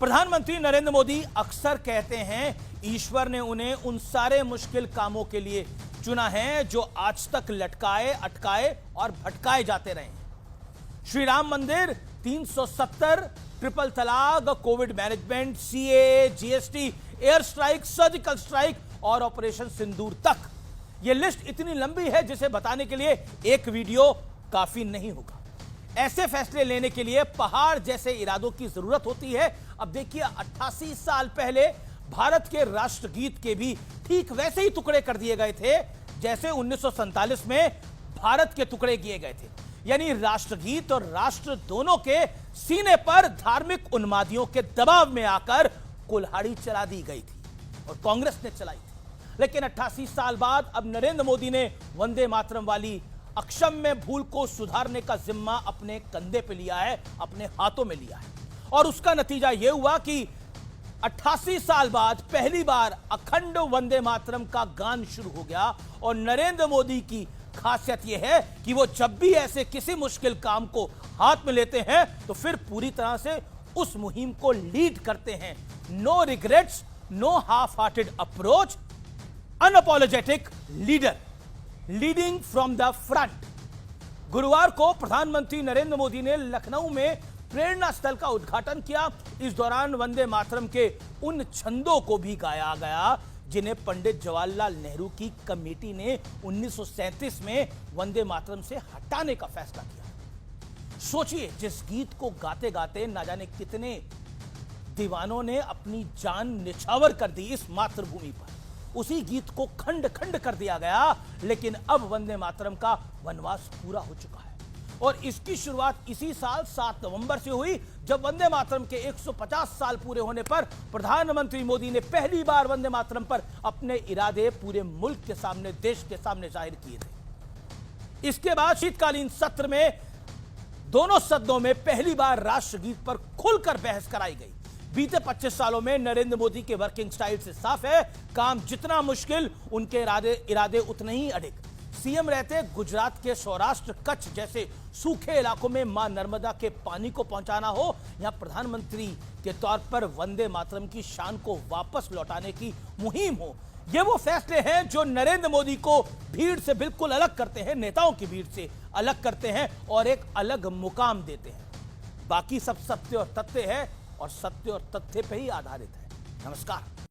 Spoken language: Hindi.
प्रधानमंत्री नरेंद्र मोदी अक्सर कहते हैं ईश्वर ने उन्हें उन सारे मुश्किल कामों के लिए चुना है जो आज तक लटकाए, अटकाए और भटकाए जाते रहे। श्री राम मंदिर, 370, ट्रिपल तलाक, Covid management, CA, GST, air strike, surgical strike और ऑपरेशन सिंदूर तक। यह लिस्ट इतनी लंबी है जिसे बताने के लिए एक वीडियो काफी नहीं होगा। ऐसे फैसले लेने के लिए पहाड़ जैसे इरादों की जरूरत होती है। अब देखिए, 88 साल पहले भारत के राष्ट्रगीत के भी ठीक वैसे ही टुकड़े कर दिए गए थे जैसे 1947 में भारत के टुकड़े किए गए थे। यानी राष्ट्रगीत और राष्ट्र दोनों के सीने पर धार्मिक उन्मादियों के दबाव में आकर कुल्हाड़ी चला दी गई थी और कांग्रेस ने चलाई थी। लेकिन 88 साल बाद अब नरेंद्र मोदी ने वंदे मातरम वाली अक्षम्य भूल को सुधारने का जिम्मा अपने कंधे पे लिया है, अपने हाथों में लिया है। और उसका नतीजा यह हुआ कि 88 साल बाद पहली बार अखंड वंदे मातरम का गान शुरू हो गया। और नरेंद्र मोदी की खासियत यह है कि वो जब भी ऐसे किसी मुश्किल काम को हाथ में लेते हैं तो फिर पूरी तरह से उस मुहिम को लीड करते हैं। No regrets, no half hearted approach, unapologetic leader, leading from the front. गुरुवार को प्रधानमंत्री नरेंद्र मोदी ने लखनऊ में प्रेरणा स्थल का उद्घाटन किया। इस दौरान वंदे मातरम के उन छंदों को भी गाया गया जिन्हें पंडित जवाहरलाल नेहरू की कमेटी ने 1937 में वंदे मातरम से हटाने का फैसला किया। सोचिए, जिस गीत को गाते गाते ना जाने कितने दीवानों ने अपनी जान निछावर कर दी इस मातृभूमि पर, उसी गीत को खंड खंड कर दिया गया। लेकिन अब वंदे मातरम का वनवास पूरा हो चुका है और इसकी शुरुआत इसी साल 7 नवंबर से हुई, जब वंदे मातरम के 150 साल पूरे होने पर प्रधानमंत्री मोदी ने पहली बार वंदे मातरम पर अपने इरादे पूरे मुल्क के सामने, देश के सामने जाहिर किए थे। इसके बाद शीतकालीन सत्र में दोनों सदनों में पहली बार राष्ट्रगीत पर खुलकर बहस कराई गई। बीते 25 सालों में नरेंद्र मोदी के वर्किंग स्टाइल से साफ है, काम जितना मुश्किल, उनके इरादे उतने ही अड़िग। सीएम रहते गुजरात के सौराष्ट्र, कच्छ जैसे सूखे इलाकों में मां नर्मदा के पानी को पहुंचाना हो, या प्रधानमंत्री के तौर पर वंदे मातरम की शान को वापस लौटाने की मुहिम हो, ये वो फैसले हैं जो नरेंद्र मोदी को भीड़ से बिल्कुल अलग करते हैं, नेताओं की भीड़ से अलग करते हैं और एक अलग मुकाम देते हैं। बाकी सब सत्य और तथ्य है और सत्य और तथ्य पे ही आधारित है। नमस्कार।